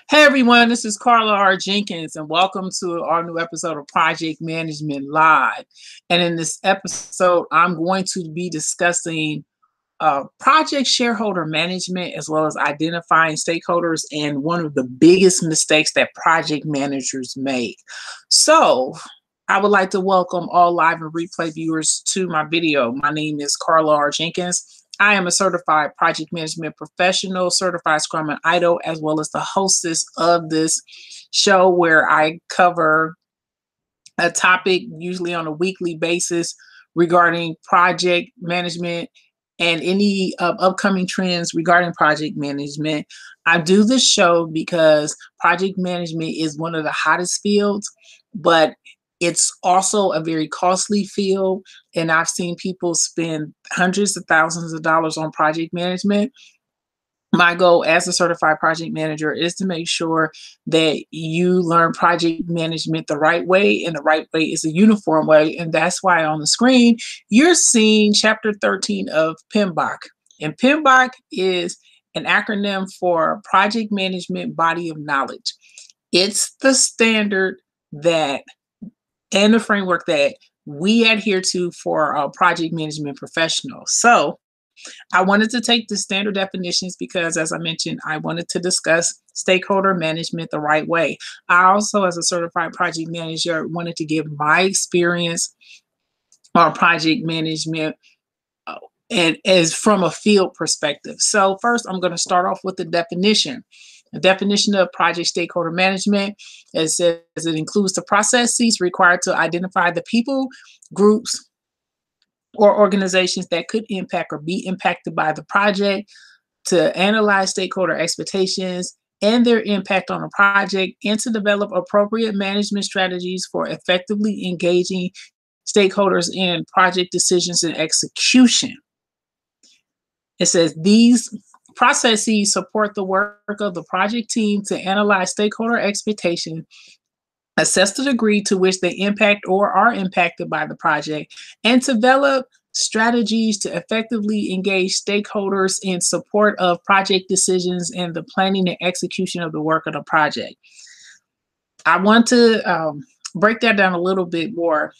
Hey everyone, this is Carla R. Jenkins, and welcome to our new episode of Project Management Live. And in this episode, I'm going to be discussing project shareholder management as well as identifying stakeholders and one of the biggest mistakes that project managers make. So, I would like to welcome all live and replay viewers to my video. My name is Carla R. Jenkins. I am a certified project management professional, certified Scrum and IDO, as well as the hostess of this show where I cover a topic usually on a weekly basis regarding project management and any upcoming trends regarding project management. I do this show because project management is one of the hottest fields, but it's also a very costly field. And I've seen people spend hundreds of thousands of dollars on project management. My goal as a certified project manager is to make sure that you learn project management the right way, and the right way is a uniform way. And that's why on the screen, you're seeing chapter 13 of PMBOK. And PMBOK is an acronym for Project Management Body of Knowledge. It's the standard that and the framework that we adhere to for our project management professionals. So I wanted to take the standard definitions because, as I mentioned, I wanted to discuss stakeholder management the right way. I also, as a certified project manager, wanted to give my experience on project management and as from a field perspective. So first, I'm going to start off with the definition. The definition of project stakeholder management, it says it includes the processes required to identify the people, groups, or organizations that could impact or be impacted by the project, to analyze stakeholder expectations and their impact on a project, and to develop appropriate management strategies for effectively engaging stakeholders in project decisions and execution. It says these processes support the work of the project team to analyze stakeholder expectations, assess the degree to which they impact or are impacted by the project, and develop strategies to effectively engage stakeholders in support of project decisions and the planning and execution of the work of the project. I want to break that down a little bit more.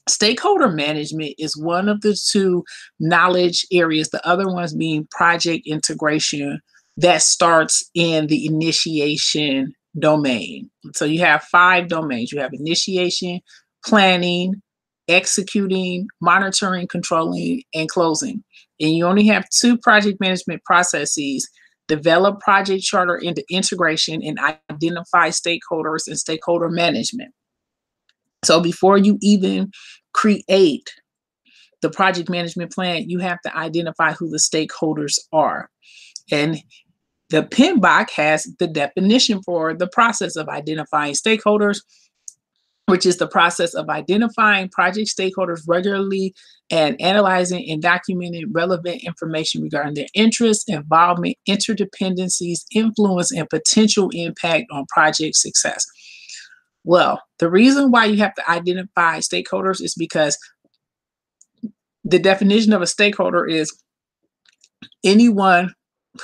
Stakeholder management is one of the two knowledge areas, the other ones being project integration, that starts in the initiation domain. So you have 5 domains. You have initiation, planning, executing, monitoring, controlling, and closing. And you only have 2 project management processes: develop project charter into integration and identify stakeholders and stakeholder management. So before you even create the project management plan, you have to identify who the stakeholders are. And the PMBOK has the definition for the process of identifying stakeholders, which is the process of identifying project stakeholders regularly and analyzing and documenting relevant information regarding their interests, involvement, interdependencies, influence, and potential impact on project success. Well, the reason why you have to identify stakeholders is because the definition of a stakeholder is anyone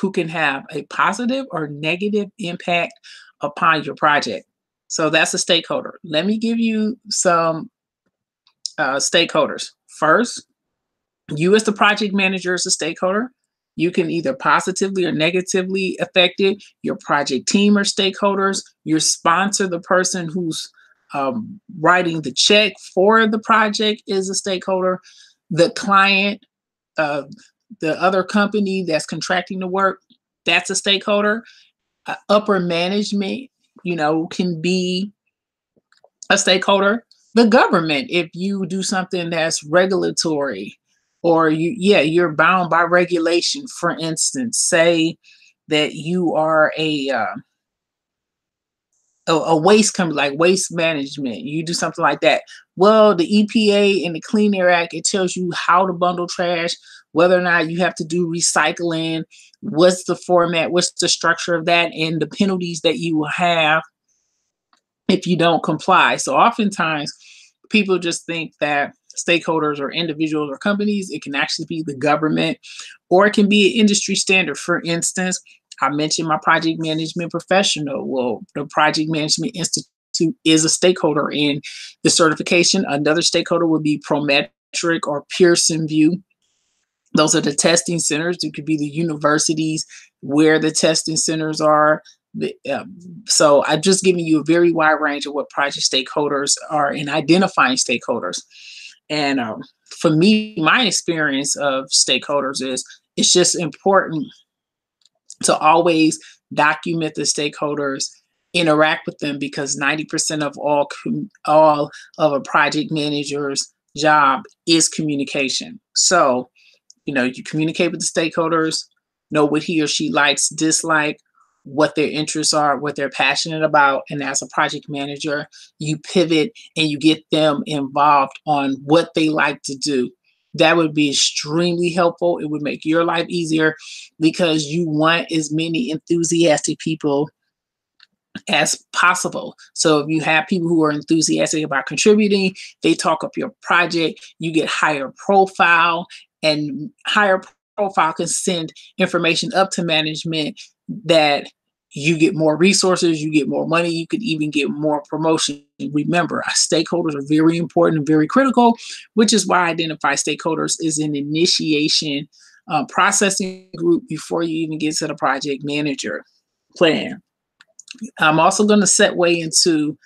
who can have a positive or negative impact upon your project. So that's a stakeholder. Let me give you some stakeholders. First, you as the project manager is a stakeholder. You can either positively or negatively affect it. Your project team are stakeholders. Your sponsor, the person who's writing the check for the project, is a stakeholder. The client, the other company that's contracting the work, that's a stakeholder. Upper management, can be a stakeholder. The government, if you do something that's regulatory, or you're bound by regulation. For instance, say that you are a waste company, like waste management, you do something like that. Well, the EPA and the Clean Air Act, it tells you how to bundle trash, whether or not you have to do recycling, what's the format, what's the structure of that, and the penalties that you will have if you don't comply. So oftentimes people just think that stakeholders or individuals or companies, it can actually be the government, or it can be an industry standard. For instance, I mentioned my project management professional. Well, the Project Management Institute is a stakeholder in the certification. Another stakeholder would be Prometric or Pearson VUE. Those are the testing centers. It could be the universities where the testing centers are. So I've just given you a very wide range of what project stakeholders are in identifying stakeholders. And for me, my experience of stakeholders is it's just important to always document the stakeholders, interact with them, because 90% of all of a project manager's job is communication. So you communicate with the stakeholders, know what he or she likes, dislike, what their interests are, what they're passionate about. And as a project manager, you pivot and you get them involved on what they like to do. That would be extremely helpful. It would make your life easier because you want as many enthusiastic people as possible. So if you have people who are enthusiastic about contributing, they talk up your project, you get higher profile, and higher profile can send information up to management that you get more resources, you get more money, you could even get more promotion. Remember, stakeholders are very important and very critical, which is why identify stakeholders is an initiation processing group before you even get to the project manager plan. I'm also going to segue into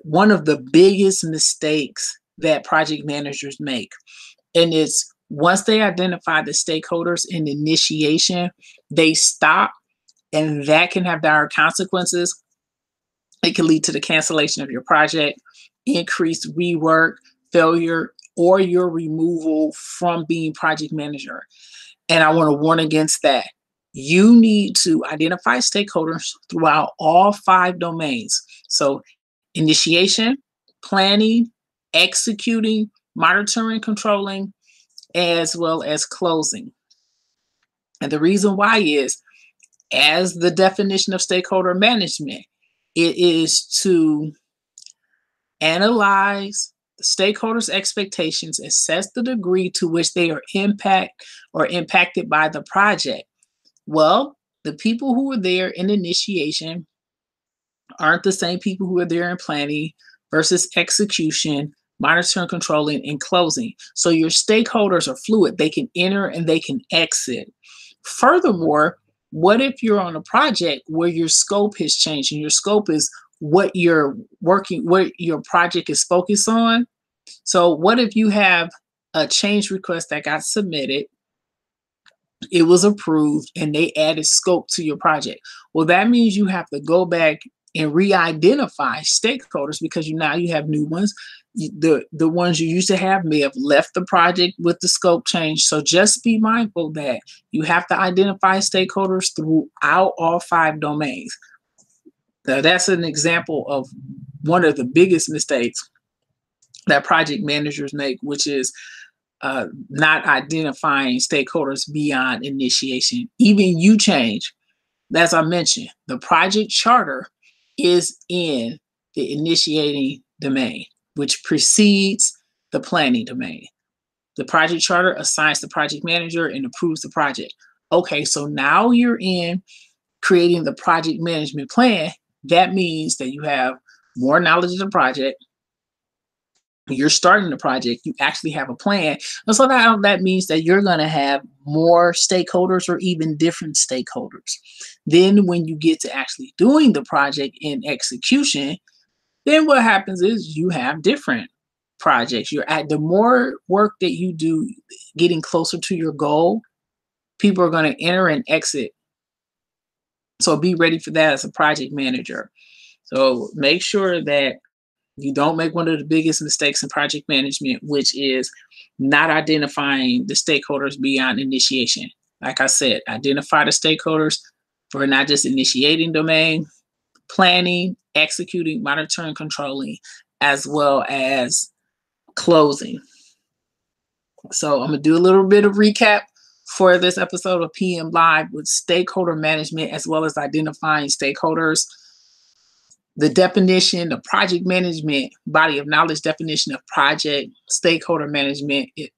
one of the biggest mistakes that project managers make. And it's once they identify the stakeholders in initiation, they stop, and that can have dire consequences. It can lead to the cancellation of your project, increased rework, failure, or your removal from being project manager. And I want to warn against that. You need to identify stakeholders throughout all 5 domains. So initiation, planning, executing, monitoring, controlling, as well as closing. And the reason why is, as the definition of stakeholder management, it is to analyze the stakeholders' expectations, assess the degree to which they are impacted by the project. Well, the people who are there in initiation aren't the same people who are there in planning versus execution, monitoring, controlling, and closing. So your stakeholders are fluid. They can enter and they can exit. Furthermore, what if you're on a project where your scope has changed, and your scope is what your project is focused on? So what if you have a change request that got submitted, it was approved, and they added scope to your project? Well, that means you have to go back and re-identify stakeholders because now you have new ones. The ones you used to have may have left the project with the scope change. So just be mindful that you have to identify stakeholders throughout all 5 domains. Now, that's an example of one of the biggest mistakes that project managers make, which is not identifying stakeholders beyond initiation. Even you change. As I mentioned, the project charter is in the initiating domain, which precedes the planning domain. The project charter assigns the project manager and approves the project. Okay, so now you're in creating the project management plan. That means that you have more knowledge of the project. You're starting the project, you actually have a plan. And so that means that you're going to have more stakeholders or even different stakeholders. Then when you get to actually doing the project in execution, then what happens is you have different projects. The more work that you do getting closer to your goal, people are going to enter and exit. So be ready for that as a project manager. So make sure that you don't make one of the biggest mistakes in project management, which is not identifying the stakeholders beyond initiation. Like I said, identify the stakeholders for not just initiating domain, planning, executing, monitoring, controlling, as well as closing. So I'm going to do a little bit of recap for this episode of PM Live with stakeholder management, as well as identifying stakeholders. The definition, the project management body of knowledge definition of project stakeholder management, it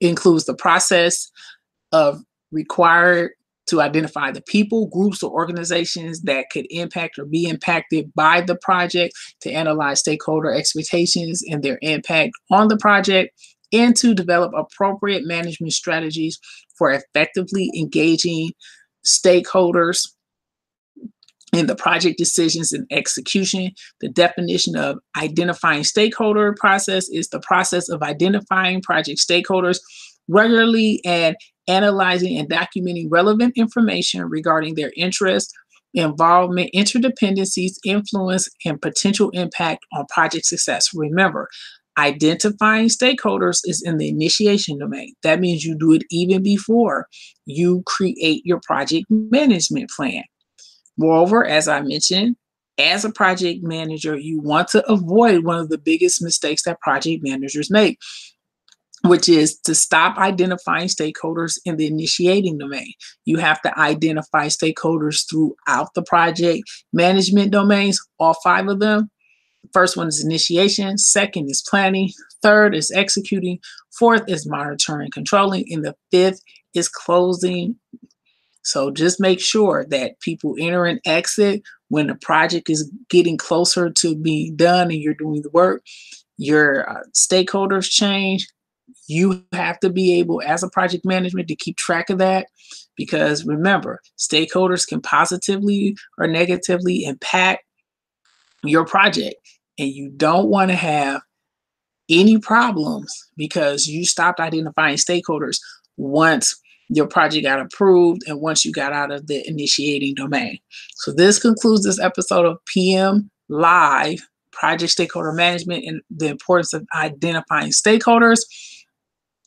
includes the process of required to identify the people, groups, or organizations that could impact or be impacted by the project, to analyze stakeholder expectations and their impact on the project, and to develop appropriate management strategies for effectively engaging stakeholders in the project decisions and execution. The definition of identifying stakeholder process is the process of identifying project stakeholders regularly and analyzing and documenting relevant information regarding their interests, involvement, interdependencies, influence, and potential impact on project success. Remember, identifying stakeholders is in the initiation domain. That means you do it even before you create your project management plan. Moreover, as I mentioned, as a project manager, you want to avoid one of the biggest mistakes that project managers make, which is to stop identifying stakeholders in the initiating domain. You have to identify stakeholders throughout the project management domains, all 5 of them. First one is initiation, second is planning, third is executing, fourth is monitoring, controlling, and the 5th is closing. So just make sure that people enter and exit when the project is getting closer to being done and you're doing the work. Your stakeholders change. You have to be able, as a project management, to keep track of that, because remember, stakeholders can positively or negatively impact your project, and you don't want to have any problems because you stopped identifying stakeholders once your project got approved and once you got out of the initiating domain. So this concludes this episode of PM Live, Project Stakeholder Management and the Importance of Identifying Stakeholders.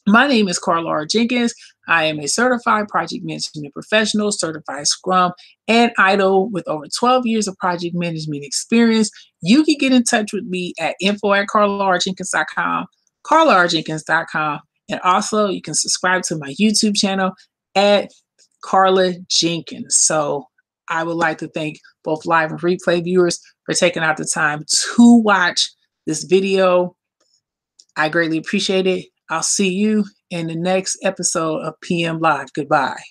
My name is Carla R. Jenkins. I am a certified project management professional, certified Scrum, and IDO with over 12 years of project management experience. You can get in touch with me at info@carlarjenkins.com, carlarjenkins.com, and also you can subscribe to my YouTube channel at Carla Jenkins. So I would like to thank both live and replay viewers for taking out the time to watch this video. I greatly appreciate it. I'll see you in the next episode of PM Live. Goodbye.